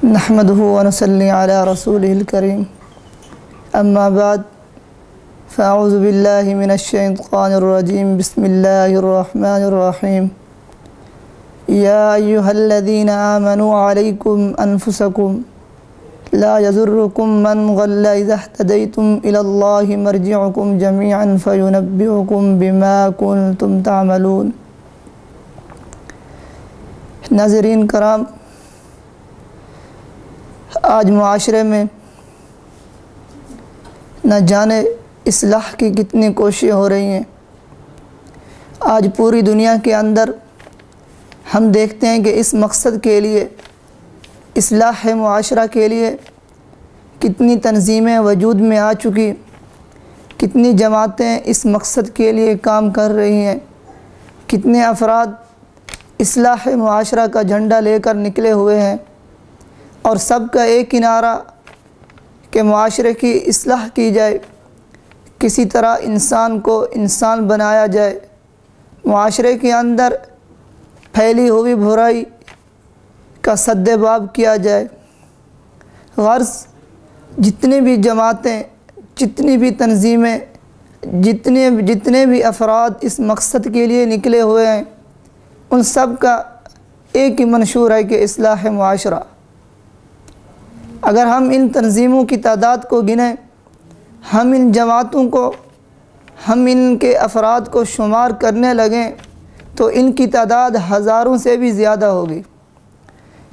نحمده ونصلي على رسوله الكريم اما بعد فاعوذ بالله من الشيطان الرجيم بسم الله الرحمن الرحيم يا أيها الذين آمنوا عليكم أنفسكم لا يضركم من ضل إذا اهتديتم إلى الله مرجعكم جميعا فينبئكم بما كنتم تعملون۔ ناظرین کرام، آج معاشرے میں نہ جانے اصلاح کی کتنی کوششیں ہو رہی ہیں۔ آج پوری دنیا کے اندر ہم دیکھتے ہیں کہ اس مقصد کے لیے، اصلاح معاشرہ کے لیے کتنی تنظیمیں وجود میں آ چکی، کتنی جماعتیں اس مقصد کے لیے کام کر رہی ہیں، کتنے افراد اصلاح معاشرہ کا جھنڈا لے کر نکلے ہوئے ہیں، اور سب کا ایک ہی نعرہ کہ معاشرے کی اصلاح کی جائے، کسی طرح انسان کو انسان بنایا جائے، معاشرے کے اندر پھیلی ہوئی برائی کا سد باب کیا جائے۔ غرض جتنی بھی جماعتیں، جتنی بھی تنظیمیں، جتنے بھی افراد اس مقصد کے لیے نکلے ہوئے ہیں، ان سب کا ایک ہی منشور ہے کہ اصلاح معاشرہ۔ اگر ہم ان تنظیموں کی تعداد کو گنیں، ہم ان جماعتوں کو، ہم ان کے افراد کو شمار کرنے لگیں تو ان کی تعداد ہزاروں سے بھی زیادہ ہوگی۔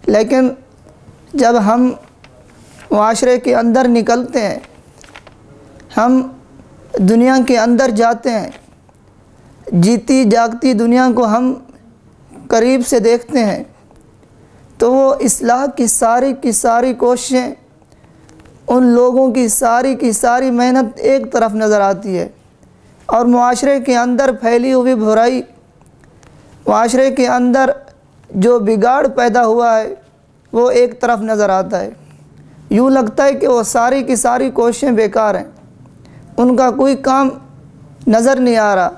لیکن جب ہم معاشرے کے اندر نکلتے ہیں، ہم دنیا کے اندر جاتے ہیں، جیتی جاگتی دنیا کو ہم قریب سے دیکھتے ہیں، تو وہ اصلاح کی ساری کوششیں، ان لوگوں کی ساری محنت ایک طرف نظر آتی ہے، اور معاشرے کے اندر پھیلی ہوئی برائی، معاشرے کے اندر جو بگاڑ پیدا ہوا ہے وہ ایک طرف نظر آتا ہے۔ یوں لگتا ہے کہ وہ ساری کی ساری کوششیں بیکار ہیں، ان کا کوئی کام نظر نہیں آ رہا۔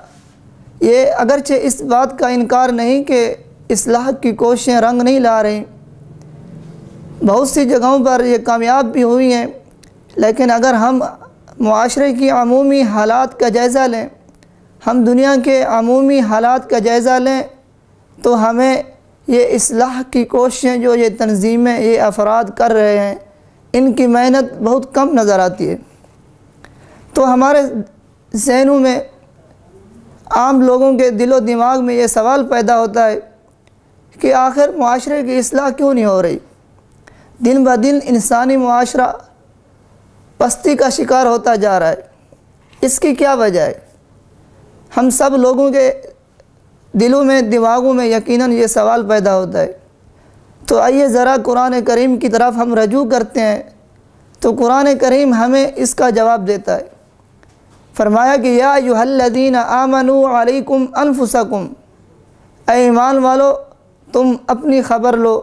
یہ اگرچہ اس بات کا انکار نہیں کہ اصلاح کی کوششیں رنگ نہیں لا رہی، بہت سی جگہوں پر یہ کامیاب بھی ہوئی ہیں، لیکن اگر ہم معاشرے کی عمومی حالات کا جائزہ لیں، ہم دنیا کے عمومی حالات کا جائزہ لیں، تو ہمیں یہ اصلاح کی کوششیں جو یہ تنظیمیں، یہ افراد کر رہے ہیں، ان کی محنت بہت کم نظر آتی ہے۔ تو ہمارے ذہنوں میں، عام لوگوں کے دل و دماغ میں یہ سوال پیدا ہوتا ہے کہ آخر معاشرے کی اصلاح کیوں نہیں ہو رہی؟ دن بہ دن انسانی معاشرہ پستی کا شکار ہوتا جا رہا ہے، اس کی کیا وجہ ہے؟ ہم سب لوگوں کے دلوں میں، دماغوں میں یقیناً یہ سوال پیدا ہوتا ہے۔ تو آئیے ذرا قرآن کریم کی طرف ہم رجوع کرتے ہیں، تو قرآن کریم ہمیں اس کا جواب دیتا ہے۔ فرمایا کہ یا ایھا الذین آمنوا علیکم انفسکم، اے ایمان والو تم اپنی خبر لو،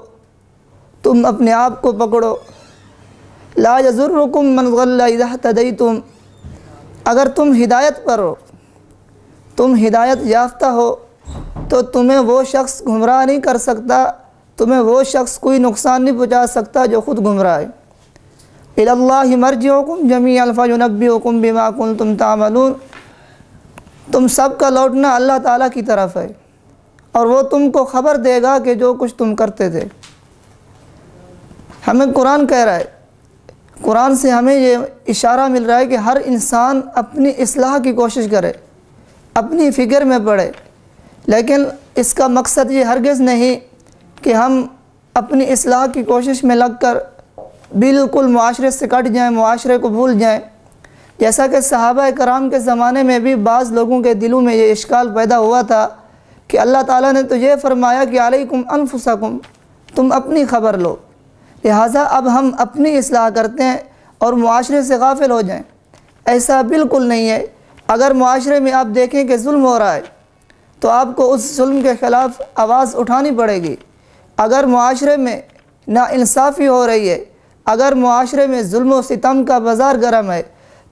تم اپنے آپ کو پکڑو۔ لا یضرکم من ضل اذا اہتدیتم، اگر تم ہدایت پر ہو، تم ہدایت یافتہ ہو، تو تمہیں وہ شخص گمراہ نہیں کر سکتا، تمہیں وہ شخص کوئی نقصان نہیں پہنچا سکتا جو خود گمراہ ہے۔ الی اللہ مرجعکم جمیعا فینبئکم بما کنتم تعملون، تم سب کا لوٹنا اللہ تعالیٰ کی طرف ہے، اور وہ تم کو خبر دے گا کہ جو کچھ تم کرتے تھے۔ ہمیں قرآن کہہ رہا ہے، قرآن سے ہمیں یہ اشارہ مل رہا ہے کہ ہر انسان اپنی اصلاح کی کوشش کرے، اپنی فکر میں پڑے، لیکن اس کا مقصد یہ ہرگز نہیں کہ ہم اپنی اصلاح کی کوشش میں لگ کر بالکل معاشرے سے کٹ جائیں، معاشرے کو بھول جائیں۔ جیسا کہ صحابہ کرام کے زمانے میں بھی بعض لوگوں کے دلوں میں یہ اشکال پیدا ہوا تھا کہ اللہ تعالیٰ نے تو یہ فرمایا کہ علیکم انفسکم، تم اپنی خبر لو، لہٰذا اب ہم اپنی اصلاح کرتے ہیں اور معاشرے سے غافل ہو جائیں۔ ایسا بالکل نہیں ہے۔ اگر معاشرے میں آپ دیکھیں کہ ظلم ہو رہا ہے تو آپ کو اس ظلم کے خلاف آواز اٹھانی پڑے گی۔ اگر معاشرے میں ناانصافی ہو رہی ہے، اگر معاشرے میں ظلم و ستم کا بازار گرم ہے،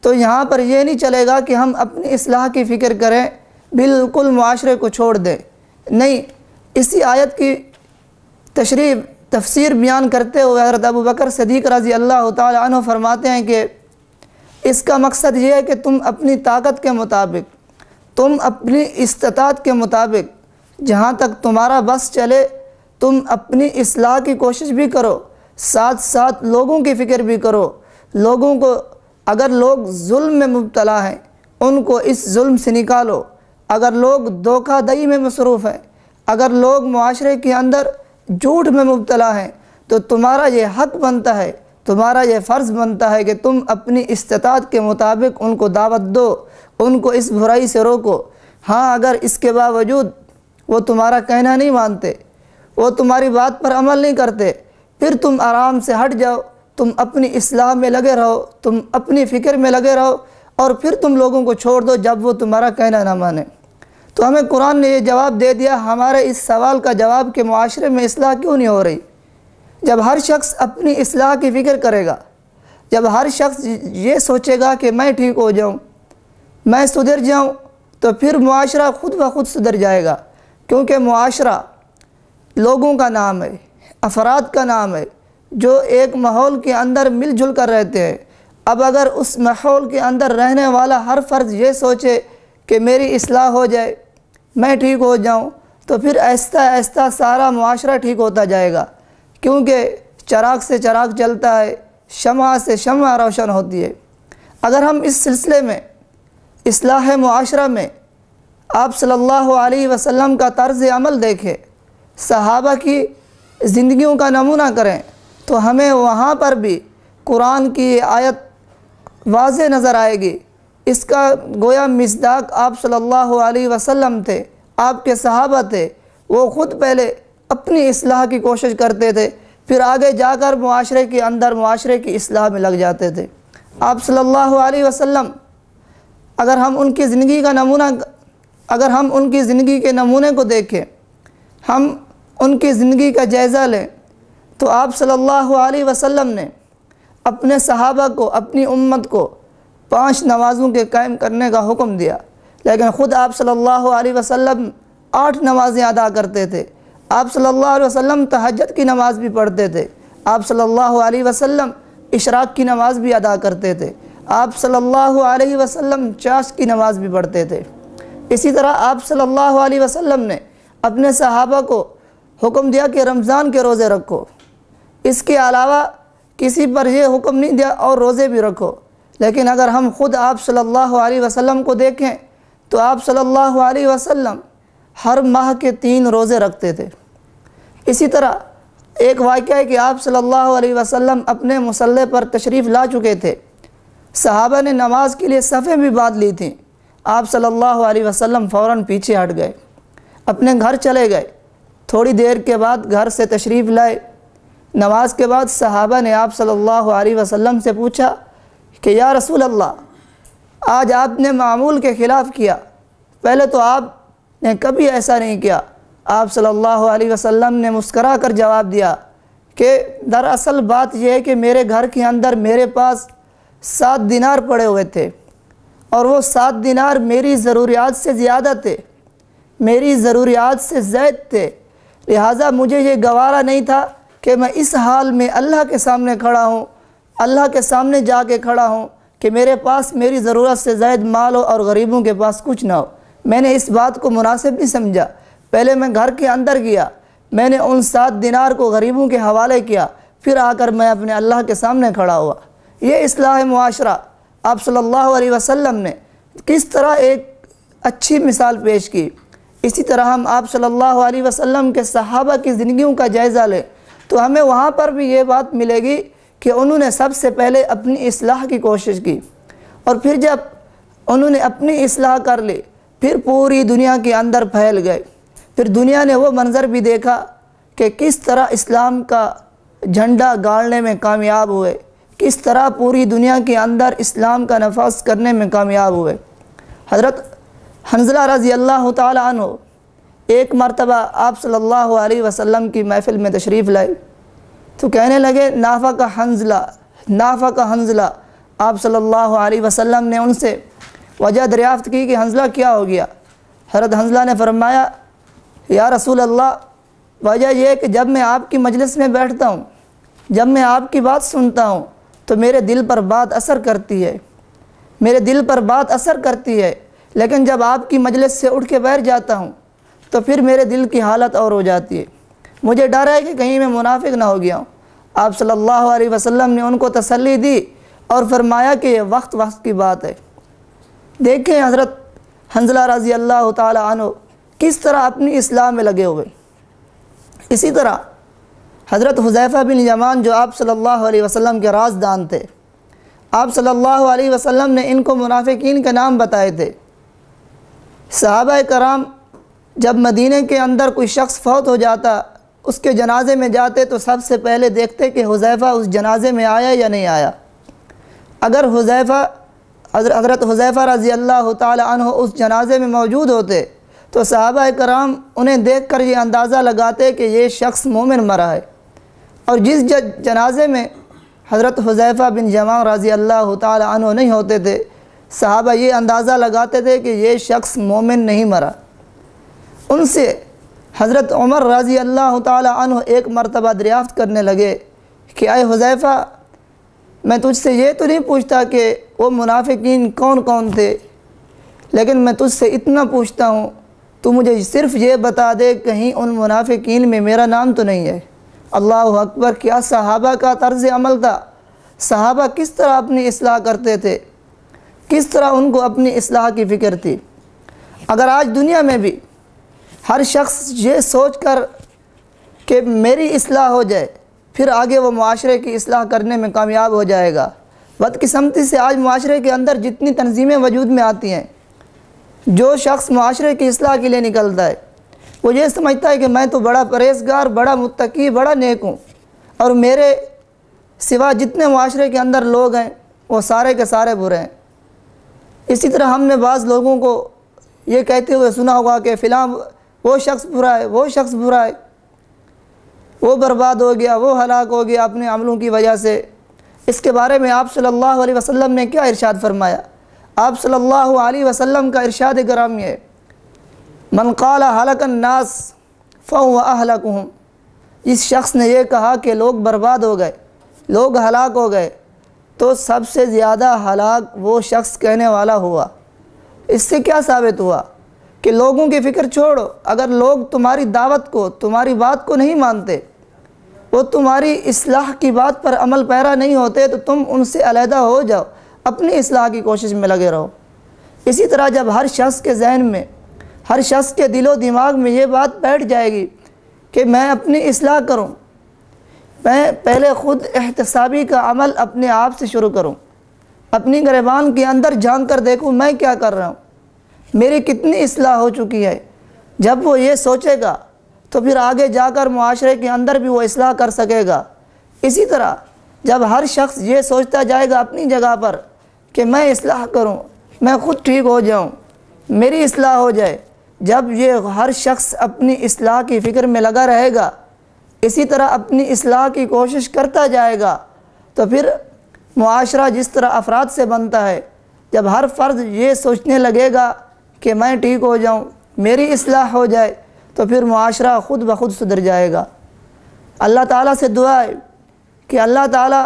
تو یہاں پر یہ نہیں چلے گا کہ ہم اپنی اصلاح کی فکر کریں، بالکل معاشرے کو چھوڑ دیں۔ نہیں، اسی آیت کی تشریح تفسیر بیان کرتے ہوئے حضرت ابو بکر صدیق رضی اللہ تعالی عنہ فرماتے ہیں کہ اس کا مقصد یہ ہے کہ تم اپنی طاقت کے مطابق، تم اپنی استطاعت کے مطابق جہاں تک تمہارا بس چلے تم اپنی اصلاح کی کوشش بھی کرو، ساتھ ساتھ لوگوں کی فکر بھی کرو۔ لوگوں کو، اگر لوگ ظلم میں مبتلا ہیں ان کو اس ظلم سے نکالو، اگر لوگ دھوکہ دہی میں مصروف ہیں، اگر لوگ معاشرے کے اندر جھوٹ میں مبتلا ہیں تو تمہارا یہ حق بنتا ہے، تمہارا یہ فرض بنتا ہے کہ تم اپنی استطاعت کے مطابق ان کو دعوت دو، ان کو اس برائی سے روکو۔ ہاں اگر اس کے باوجود وہ تمہارا کہنا نہیں مانتے، وہ تمہاری بات پر عمل نہیں کرتے، پھر تم آرام سے ہٹ جاؤ، تم اپنی اصلاح میں لگے رہو، تم اپنی فکر میں لگے رہو، اور پھر تم لوگوں کو چھوڑ دو جب وہ تمہارا کہنا نہ مانے۔ تو ہمیں قرآن نے یہ جواب دے دیا، ہمارے اس سوال کا جواب کہ معاشرے میں اصلاح کیوں نہیں ہو رہی۔ جب ہر شخص اپنی اصلاح کی فکر کرے گا، جب ہر شخص یہ سوچے گا کہ میں ٹھیک ہو جاؤں، میں سدھر جاؤں، تو پھر معاشرہ خود بخود سدھر جائے گا، کیونکہ معاشرہ لوگوں کا نام ہے، افراد کا نام ہے جو ایک ماحول کے اندر مل جل کر رہتے ہیں۔ اب اگر اس ماحول کے اندر رہنے والا ہر فرد یہ سوچے کہ میری اصلاح ہو جائے، میں ٹھیک ہو جاؤں، تو پھر آہستہ آہستہ سارا معاشرہ ٹھیک ہوتا جائے گا، کیونکہ چراغ سے چراغ چلتا ہے، شمع سے شمع روشن ہوتی ہے۔ اگر ہم اس سلسلے میں اصلاح معاشرہ میں آپ صلی اللہ علیہ وسلم کا طرز عمل دیکھیں، صحابہ کی زندگیوں کا نمونہ کریں، تو ہمیں وہاں پر بھی قرآن کی آیت واضح نظر آئے گی۔ اس کا گویا مصداق آپ صلی اللہ علیہ وسلم تھے، آپ کے صحابہ تھے، وہ خود پہلے اپنی اصلاح کی کوشش کرتے تھے، پھر آگے جا کر معاشرے کے اندر معاشرے کی اصلاح میں لگ جاتے تھے۔ آپ صلی اللہ علیہ وسلم، اگر ہم ان کی زندگی کا نمونہ، اگر ہم ان کی زندگی کے نمونے کو دیکھیں، ہم ان کی زندگی کا جائزہ لیں، تو آپ صلی اللہ علیہ وسلم نے اپنے صحابہ کو، اپنی امت کو 5 نمازوں کے قائم کرنے کا حکم دیا، لیکن خود آپ صلی اللہ علیہ وسلم 8 نمازیں ادا کرتے تھے۔ آپ صلی اللہ علیہ وسلم تہجد کی نماز بھی پڑھتے تھے، آپ صلی اللہ علیہ وسلم اشراق کی نماز بھی ادا کرتے تھے، آپ صلی اللہ علیہ وسلم چاش کی نماز بھی پڑھتے تھے۔ اسی طرح آپ صلی اللہ علیہ وسلم نے اپنے صحابہ کو حکم دیا کہ رمضان کے روزے رکھو، اس کے علاوہ کسی پر یہ حکم نہیں دیا اور روزے بھی رکھو۔ لیکن اگر ہم خود آپ صلی اللہ علیہ وسلم کو دیکھیں تو آپ صلی اللہ علیہ وسلم ہر ماہ کے 3 روزے رکھتے تھے۔ اسی طرح ایک واقعہ ہے کہ آپ صلی اللہ علیہ وسلم اپنے مصلی پر تشریف لا چکے تھے، صحابہ نے نماز کے لیے صفیں بھی باندھ لی تھیں، آپ صلی اللہ علیہ وسلم فوراً پیچھے ہٹ گئے، اپنے گھر چلے گئے۔ تھوڑی دیر کے بعد گھر سے تشریف لائے، نماز کے بعد صحابہ نے آپ صلی اللہ علیہ وسلم سے پوچھا کہ یا رسول اللہ، آج آپ نے معمول کے خلاف کیا، پہلے تو آپ نے کبھی ایسا نہیں کیا۔ آپ صلی اللہ علیہ وسلم نے مسکرا کر جواب دیا کہ دراصل بات یہ ہے کہ میرے گھر کے اندر میرے پاس 7 دینار پڑے ہوئے تھے، اور وہ 7 دینار میری ضروریات سے زیادہ تھے، میری ضروریات سے زائد تھے، لہٰذا مجھے یہ گوارا نہیں تھا کہ میں اس حال میں اللہ کے سامنے کھڑا ہوں، اللہ کے سامنے جا کے کھڑا ہوں کہ میرے پاس میری ضرورت سے زائد مال ہو اور غریبوں کے پاس کچھ نہ ہو۔ میں نے اس بات کو مناسب نہیں سمجھا، پہلے میں گھر کے اندر گیا، میں نے ان 7 دینار کو غریبوں کے حوالے کیا، پھر آ کر میں اپنے اللہ کے سامنے کھڑا ہوا۔ یہ اصلاح معاشرہ آپ صلی اللہ علیہ وسلم نے کس طرح ایک اچھی مثال پیش کی۔ اسی طرح ہم آپ صلی اللہ علیہ وسلم کے صحابہ کی زندگیوں کا جائزہ لیں تو ہمیں وہاں پر بھی یہ بات ملے گی کہ انہوں نے سب سے پہلے اپنی اصلاح کی کوشش کی، اور پھر جب انہوں نے اپنی اصلاح کر لی پھر پوری دنیا کے اندر پھیل گئے۔ پھر دنیا نے وہ منظر بھی دیکھا کہ کس طرح اسلام کا جھنڈا گاڑنے میں کامیاب ہوئے، کس طرح پوری دنیا کے اندر اسلام کا نفاذ کرنے میں کامیاب ہوئے۔ حضرت حنظلہ رضی اللہ تعالی عنہ ایک مرتبہ آپ صلی اللہ علیہ وسلم کی محفل میں تشریف لائے تو کہنے لگے نافق حنظلہ، نافق حنظلہ۔ آپ صلی اللہ علیہ وسلم نے ان سے وجہ دریافت کی کہ حنظلہ کیا ہو گیا؟ حضرت حنظلہ نے فرمایا یا رسول اللہ، وجہ یہ ہے کہ جب میں آپ کی مجلس میں بیٹھتا ہوں، جب میں آپ کی بات سنتا ہوں تو میرے دل پر بات اثر کرتی ہے، میرے دل پر بات اثر کرتی ہے، لیکن جب آپ کی مجلس سے اٹھ کے بیٹھ جاتا ہوں تو پھر میرے دل کی حالت اور ہو جاتی ہے۔ مجھے ڈر ہے کہ کہیں میں منافق نہ ہو گیا ہوں۔ آپ صلی اللہ علیہ وسلم نے ان کو تسلی دی اور فرمایا کہ یہ وقت کی بات ہے۔ دیکھیں حضرت حنظلہ رضی اللہ تعالی عنہ کس طرح اپنی اصلاح میں لگے ہوئے۔ اسی طرح حضرت حذیفہ بن یمان جو آپ صلی اللہ علیہ وسلم کے رازدان تھے، آپ صلی اللہ علیہ وسلم نے ان کو منافقین کے نام بتائے تھے۔ صحابہ کرام جب مدینہ کے اندر کوئی شخص فوت ہو جاتا، اس کے جنازے میں جاتے تو سب سے پہلے دیکھتے کہ حذیفہ اس جنازے میں آیا یا نہیں آیا۔ اگر حضرت حذیفہ رضی اللہ تعالی عنہ اس جنازے میں موجود ہوتے تو صحابہ کرام انہیں دیکھ کر یہ اندازہ لگاتے کہ یہ شخص مومن مرا ہے، اور جس جنازے میں حضرت حذیفہ بن یمان رضی اللہ تعالی عنہ نہیں ہوتے تھے، صحابہ یہ اندازہ لگاتے تھے کہ یہ شخص مومن نہیں مرا۔ ان سے حضرت عمر رضی اللہ تعالی عنہ ایک مرتبہ دریافت کرنے لگے کہ اے حذیفہ، میں تجھ سے یہ تو نہیں پوچھتا کہ وہ منافقین کون کون تھے، لیکن میں تجھ سے اتنا پوچھتا ہوں، تو مجھے صرف یہ بتا دے کہیں ان منافقین میں میرا نام تو نہیں ہے۔ اللہ اکبر! کیا صحابہ کا طرز عمل تھا! صحابہ کس طرح اپنی اصلاح کرتے تھے، کس طرح ان کو اپنی اصلاح کی فکر تھی۔ اگر آج دنیا میں بھی ہر شخص یہ سوچ کر کہ میری اصلاح ہو جائے، پھر آگے وہ معاشرے کی اصلاح کرنے میں کامیاب ہو جائے گا۔ بدقسمتی سے آج معاشرے کے اندر جتنی تنظیمیں وجود میں آتی ہیں، جو شخص معاشرے کی اصلاح کے لیے نکلتا ہے وہ یہ سمجھتا ہے کہ میں تو بڑا پرہیزگار، بڑا متقی، بڑا نیک ہوں، اور میرے سوا جتنے معاشرے کے اندر لوگ ہیں وہ سارے کے سارے برے ہیں۔ اسی طرح ہم نے بعض لوگوں کو یہ کہتے ہوئے سنا ہوگا کہ فلاں وہ شخص برا ہے، وہ شخص برا ہے، وہ برباد ہو گیا، وہ ہلاک ہو گیا اپنے عملوں کی وجہ سے۔ اس کے بارے میں آپ صلی اللہ علیہ وسلم نے کیا ارشاد فرمایا؟ آپ صلی اللہ علیہ وسلم کا ارشاد گرامی ہے، من قال ہلک الناس فہو اہلکہم۔ جس شخص نے یہ کہا کہ لوگ برباد ہو گئے، لوگ ہلاک ہو گئے، تو سب سے زیادہ ہلاک وہ شخص کہنے والا ہوا۔ اس سے کیا ثابت ہوا کہ لوگوں کی فکر چھوڑو، اگر لوگ تمہاری دعوت کو، تمہاری بات کو نہیں مانتے، وہ تمہاری اصلاح کی بات پر عمل پیرا نہیں ہوتے، تو تم ان سے علیحدہ ہو جاؤ، اپنی اصلاح کی کوشش میں لگے رہو۔ اسی طرح جب ہر شخص کے ذہن میں، ہر شخص کے دل و دماغ میں یہ بات بیٹھ جائے گی کہ میں اپنی اصلاح کروں، میں پہلے خود احتسابی کا عمل اپنے آپ سے شروع کروں، اپنی گریبان کے اندر جھانک کر دیکھوں میں کیا کر رہا ہوں، میری کتنی اصلاح ہو چکی ہے۔ جب وہ یہ سوچے گا تو پھر آگے جا کر معاشرے کے اندر بھی وہ اصلاح کر سکے گا۔ اسی طرح جب ہر شخص یہ سوچتا جائے گا اپنی جگہ پر کہ میں اصلاح کروں، میں خود ٹھیک ہو جاؤں، میری اصلاح ہو جائے، جب یہ ہر شخص اپنی اصلاح کی فکر میں لگا رہے گا، اسی طرح اپنی اصلاح کی کوشش کرتا جائے گا، تو پھر معاشرہ جس طرح افراد سے بنتا ہے، جب ہر فرد یہ سوچنے لگے گا کہ میں ٹھیک ہو جاؤں، میری اصلاح ہو جائے، تو پھر معاشرہ خود بخود سدھر جائے گا۔ اللہ تعالیٰ سے دعا ہے کہ اللہ تعالیٰ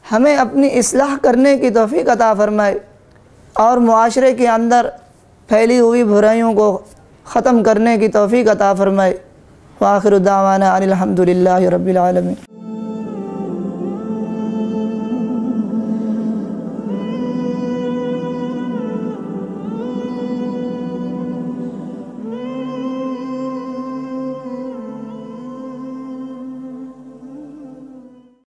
ہمیں اپنی اصلاح کرنے کی توفیق عطا فرمائے اور معاشرے کے اندر پھیلی ہوئی برائیوں کو ختم کرنے کی توفیق عطا فرمائے۔ وآخر دعوانا ان الحمد للہ رب العالمین۔